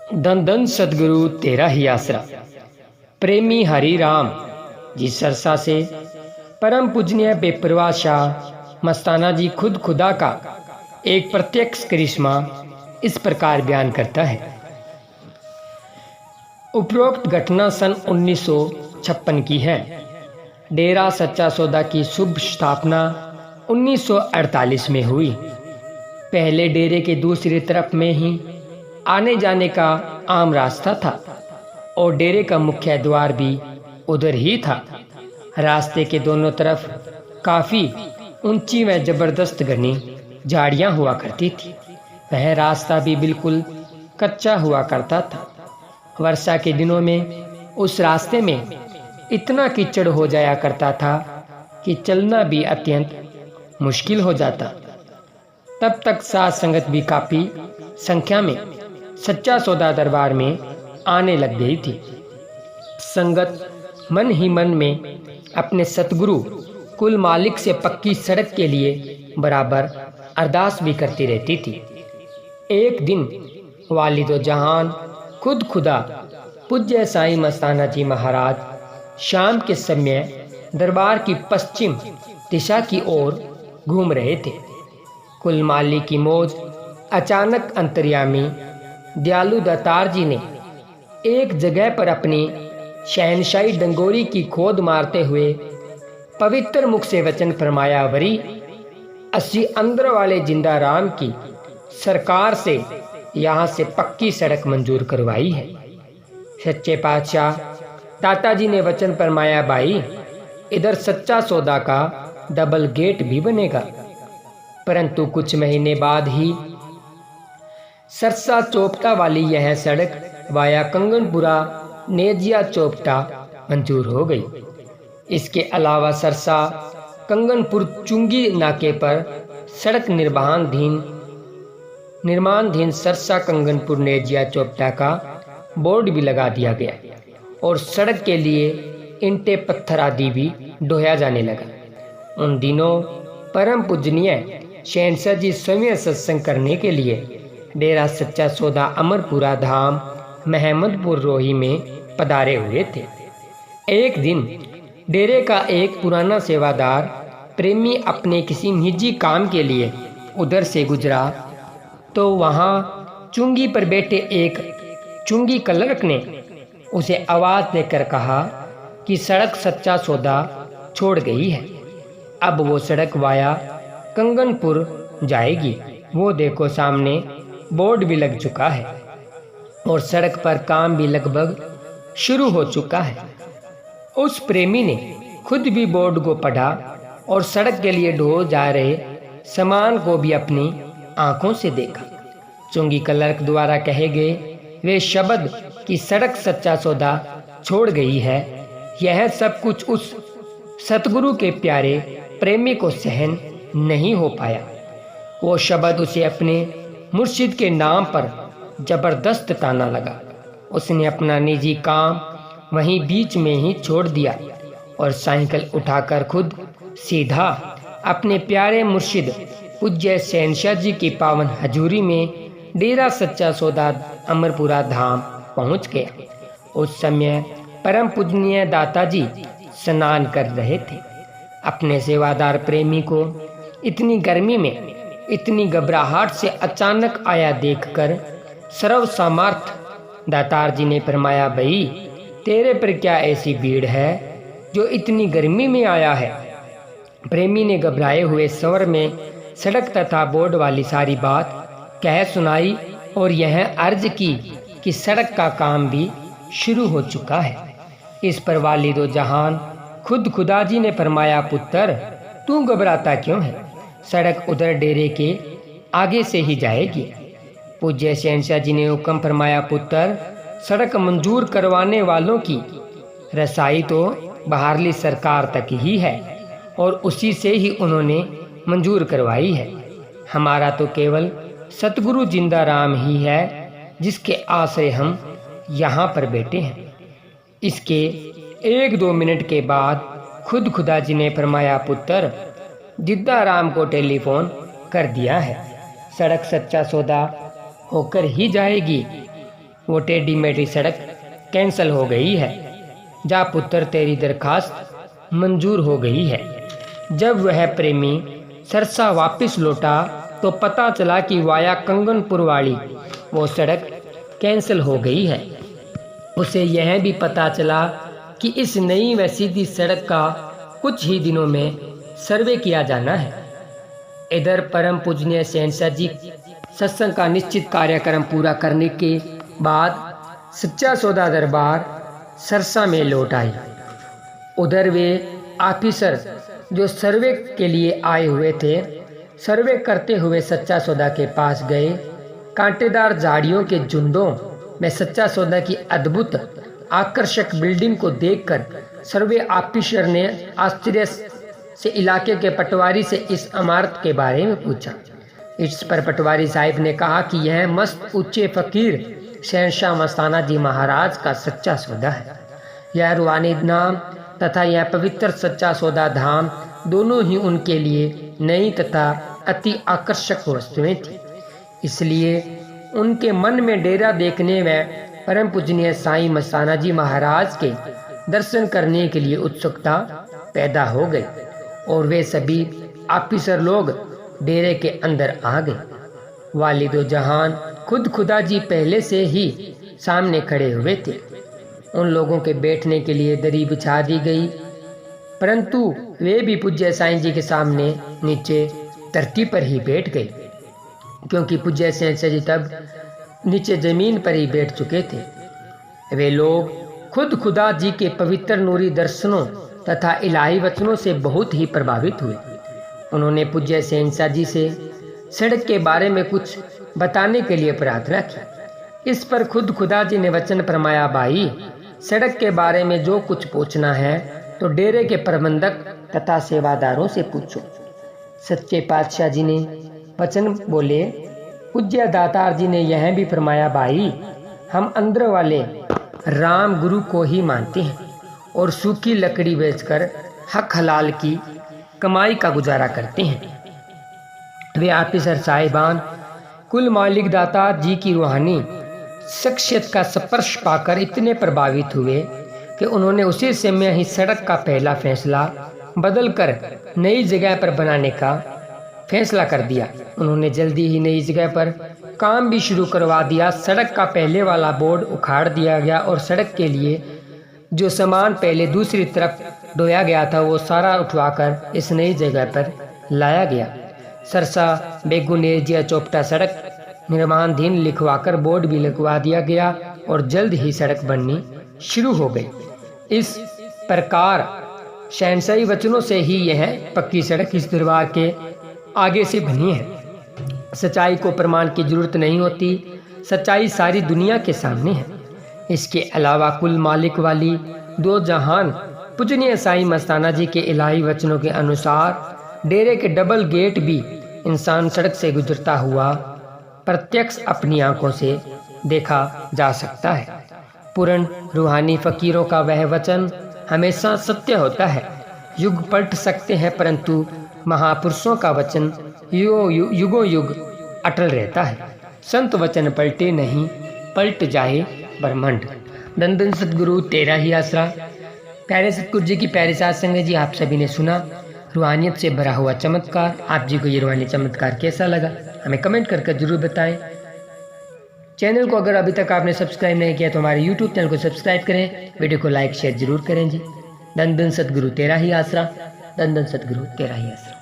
धन धन सदगुरु तेरा ही आसरा। प्रेमी हरि राम जी सरसा से परम पूजनीय बेपरवाह शाह मस्ताना जी खुद खुदा का एक प्रत्यक्ष करिश्मा इस प्रकार बयान करता है। उपरोक्त घटना सन 1956 की है। डेरा सच्चा सौदा की शुभ स्थापना 1948 में हुई। पहले डेरे के दूसरी तरफ में ही आने जाने का आम रास्ता था और डेरे का मुख्य द्वार भी उधर ही था। रास्ते के दोनों तरफ काफ़ी ऊंची व जबरदस्त घनी झाड़ियाँ हुआ करती थी। वह रास्ता भी बिल्कुल कच्चा हुआ करता था। वर्षा के दिनों में उस रास्ते में इतना कीचड़ हो जाया करता था कि चलना भी अत्यंत मुश्किल हो जाता। तब तक साध संगत भी काफ़ी संख्या में सच्चा सौदा दरबार में आने लग गई थी। संगत मन ही मन में अपने सतगुरु कुल मालिक से पक्की सड़क के लिए बराबर अरदास भी करती रहती थी। एक दिन वालिदो जहान खुद खुदा पूज्य साईं मस्ताना जी महाराज शाम के समय दरबार की पश्चिम दिशा की ओर घूम रहे थे। कुल मालिक की मौज अचानक अंतर्यामी दयालु दातार जी ने एक जगह पर अपनी शहनशाही डंगोरी की खोद मारते हुए पवित्र मुख से वचन फरमाया, वरी अस्सी अंदर वाले जिंदा राम की सरकार से यहाँ से पक्की सड़क मंजूर करवाई है। सच्चे पातशाह दाता जी ने वचन फरमाया, भाई इधर सच्चा सौदा का डबल गेट भी बनेगा। परंतु कुछ महीने बाद ही सरसा चौपटा वाली यह सड़क वाया कंगनपुरा नेजिया चौपटा मंजूर हो गई। इसके अलावा सरसा कंगनपुर चुंगी नाके पर सड़क निर्माणाधीन सरसा कंगनपुर नेजिया चौपटा का बोर्ड भी लगा दिया गया और सड़क के लिए ईंटे पत्थर आदि भी ढोया जाने लगा। उन दिनों परम पूजनीय शहनशाह जी स्वयं सत्संग करने के लिए डेरा सच्चा सौदा अमरपुरा धाम महमदपुर रोही में पधारे हुए थे। एक दिन डेरे का एक पुराना सेवादार प्रेमी अपने किसी निजी काम के लिए उधर से गुजरा तो वहाँ चुंगी पर बैठे एक चुंगी क्लर्क ने उसे आवाज़ देकर कहा कि सड़क सच्चा सौदा छोड़ गई है, अब वो सड़क वाया कंगनपुर जाएगी। वो देखो सामने बोर्ड भी लग चुका है और सड़क पर काम भी लगभग शुरू हो चुका है। उस प्रेमी ने खुद भी बोर्ड को पढ़ा और सड़क के लिए ढो जा रहे सामान को भी अपनी आंखों से देखा। चुंगी क्लर्क द्वारा कहे गए वे शब्द कि सड़क सच्चा सौदा छोड़ गई है, यह सब कुछ उस सतगुरु के प्यारे प्रेमी को सहन नहीं हो पाया। वो शब्द उसे अपने मुर्शिद के नाम पर जबरदस्त ताना लगा। उसने अपना निजी काम वहीं बीच में ही छोड़ दिया और साइकिल उठाकर खुद सीधा अपने प्यारे मुर्शिद पूज्य शहनशाह जी की पावन हजूरी में डेरा सच्चा सौदा अमरपुरा धाम पहुंच गया। उस समय परम पूजनीय दाता जी स्नान कर रहे थे। अपने सेवादार प्रेमी को इतनी गर्मी में इतनी घबराहट से अचानक आया देखकर सर्व सामर्थ दातार जी ने फरमाया, भाई तेरे पर क्या ऐसी भीड़ है जो इतनी गर्मी में आया है। प्रेमी ने घबराए हुए स्वर में सड़क तथा बोर्ड वाली सारी बात कह सुनाई और यह अर्ज की कि सड़क का काम भी शुरू हो चुका है। इस पर वालिदो जहान खुद खुदा जी ने फरमाया, पुत्र तू घबराता क्यों है, सड़क उधर डेरे के आगे से ही जाएगी। पूज्य शहनशाह जी ने हुक्म फरमाया, पुत्र सड़क मंजूर करवाने वालों की रसाई तो बाहरली सरकार तक ही है और उसी से ही उन्होंने मंजूर करवाई है। हमारा तो केवल सतगुरु जिंदा राम ही है जिसके आश्रय हम यहाँ पर बैठे हैं। इसके 1-2 मिनट के बाद खुद खुदा जी ने फरमाया, पुत्र जिद्दा राम को टेलीफोन कर दिया है, सड़क सच्चा सौदा होकर ही जाएगी। वो टेढ़ी मेढ़ी सड़क कैंसल हो गई है। जा पुत्र, तेरी दरखास्त मंजूर हो गई है। जब वह प्रेमी सरसा वापस लौटा तो पता चला कि वाया कंगनपुर वाली वो सड़क कैंसिल हो गई है। उसे यह भी पता चला कि इस नई व सीधी सड़क का कुछ ही दिनों में सर्वे किया जाना है। इधर परम पूजनीय शहंशाह जी सत्संग का निश्चित कार्यक्रम पूरा करने के बाद सच्चा सौदा दरबार सरसा में लौट आई। उधर वे ऑफिसर जो सर्वे के लिए आए हुए थे, सर्वे करते हुए सच्चा सौदा के पास गए। कांटेदार झाड़ियों के झुंडों में सच्चा सौदा की अद्भुत आकर्षक बिल्डिंग को देखकर सर्वे ऑफिसर ने आश्चर्य से इलाके के पटवारी से इस इमारत के बारे में पूछा। इस पर पटवारी साहिब ने कहा कि यह मस्त ऊंचे फकीर शहंशाह मस्ताना जी महाराज का सच्चा सौदा है। यह रूहानी नाम तथा यह पवित्र सच्चा सौदा धाम दोनों ही उनके लिए नई तथा अति आकर्षक वस्तुएं थी। इसलिए उनके मन में डेरा देखने व परम पूजनीय साईं मस्ताना जी महाराज के दर्शन करने के लिए उत्सुकता पैदा हो गई और वे सभी ऑफिसर लोग डेरे के अंदर आ गए। वालिदो जहान खुद खुदा जी पहले से ही सामने खड़े हुए थे। उन लोगों के बैठने के लिए दरी बिछा दी गई, परंतु वे भी पूज्य साईं जी के सामने नीचे धरती पर ही बैठ गए, क्योंकि पूज्य शहंशाह जी तब नीचे जमीन पर ही बैठ चुके थे। वे लोग खुद खुदा जी के पवित्र नूरी दर्शनों तथा इलाही वचनों से बहुत ही प्रभावित हुए। उन्होंने पूज्य शहंशाह जी से सड़क के बारे में कुछ बताने के लिए प्रार्थना की। इस पर खुद खुदा जी ने वचन फरमाया, भाई सड़क के बारे में जो कुछ पूछना है तो डेरे के प्रबंधक तथा सेवादारों से पूछो। सच्चे पातशाह जी ने वचन बोले। पूज्य दातार जी ने यह भी फरमाया, भाई हम अंदर वाले राम गुरु को ही मानते हैं और सूखी लकड़ी बेचकर हक हलाल की कमाई का गुजारा करते हैं। वे ऑफिसर साहिबान कुल मालिक दातार जी की रूहानी शख्सियत का स्पर्श पाकर इतने प्रभावित हुए कि उन्होंने उसी समय ही सड़क का पहला फैसला बदलकर नई जगह पर बनाने का फैसला कर दिया। उन्होंने जल्दी ही नई जगह पर काम भी शुरू करवा दिया। सड़क का पहले वाला बोर्ड उखाड़ दिया गया और सड़क के लिए जो सामान पहले दूसरी तरफ ढोया गया था वो सारा उठवाकर इस नई जगह पर लाया गया। सरसा बेगुनेजिया चौपटा सड़क निर्माणाधीन लिखवाकर बोर्ड भी लगवा दिया गया और जल्द ही सड़क बननी शुरू हो गई। इस प्रकार शहंशाही वचनों से ही यह पक्की सड़क इस दरबार के आगे से बनी है। सच्चाई को प्रमाण की जरूरत नहीं होती, सच्चाई सारी दुनिया के सामने है। इसके अलावा कुल मालिक वाली दो जहान पूजनीय साईं मस्ताना जी के इलाही वचनों के अनुसार डेरे के डबल गेट भी इंसान सड़क से गुजरता हुआ प्रत्यक्ष अपनी आंखों से देखा जा सकता है। पूर्ण रूहानी फकीरों का वह वचन हमेशा सत्य होता है। युग पलट सकते हैं परंतु महापुरुषों का वचन युगों युग अटल रहता है। संत वचन पलटे नहीं, पलट जाए ब्रह्मांड। धन धन सतगुरु तेरा ही आसरा। प्यारे सतगुरु जी की प्यारी साध संगत जी, आप सभी ने सुना रूहानियत से भरा हुआ चमत्कार। आप जी को ये रूहानी चमत्कार कैसा लगा हमें कमेंट करके जरूर बताएं। चैनल को अगर अभी तक आपने सब्सक्राइब नहीं किया तो हमारे यूट्यूब चैनल को सब्सक्राइब करें, वीडियो को लाइक शेयर जरूर करें जी। धन धन सतगुरु तेरा ही आसरा। धन धन सतगुरु तेरा ही आसरा।